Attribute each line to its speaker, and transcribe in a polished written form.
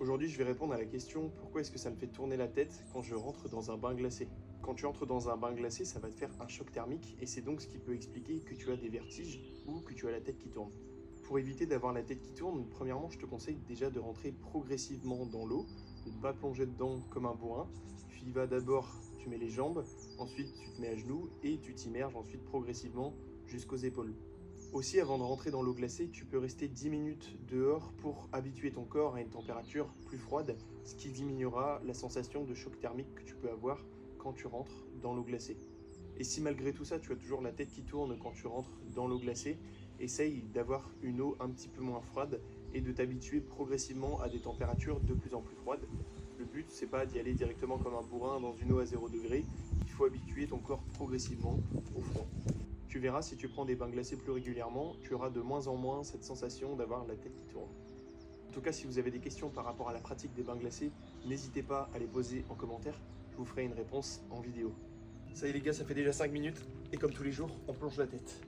Speaker 1: Aujourd'hui, je vais répondre à la question pourquoi est-ce que ça me fait tourner la tête quand je rentre dans un bain glacé. Quand tu entres dans un bain glacé, ça va te faire un choc thermique et c'est donc ce qui peut expliquer que tu as des vertiges ou que tu as la tête qui tourne. Pour éviter d'avoir la tête qui tourne, premièrement, je te conseille déjà de rentrer progressivement dans l'eau, de ne pas plonger dedans comme un bourrin. Tu y vas d'abord, tu mets les jambes, ensuite tu te mets à genoux et tu t'immerges ensuite progressivement jusqu'aux épaules. Aussi, avant de rentrer dans l'eau glacée, tu peux rester 10 minutes dehors pour habituer ton corps à une température plus froide, ce qui diminuera la sensation de choc thermique que tu peux avoir quand tu rentres dans l'eau glacée. Et si malgré tout ça, tu as toujours la tête qui tourne quand tu rentres dans l'eau glacée, essaye d'avoir une eau un petit peu moins froide et de t'habituer progressivement à des températures de plus en plus froides. Le but, c'est pas d'y aller directement comme un bourrin dans une eau à 0 degré, il faut habituer ton corps progressivement au froid. Tu verras, si tu prends des bains glacés plus régulièrement, tu auras de moins en moins cette sensation d'avoir la tête qui tourne. En tout cas, si vous avez des questions par rapport à la pratique des bains glacés, n'hésitez pas à les poser en commentaire, je vous ferai une réponse en vidéo. Ça y est les gars, ça fait déjà 5 minutes, et comme tous les jours, on plonge la tête.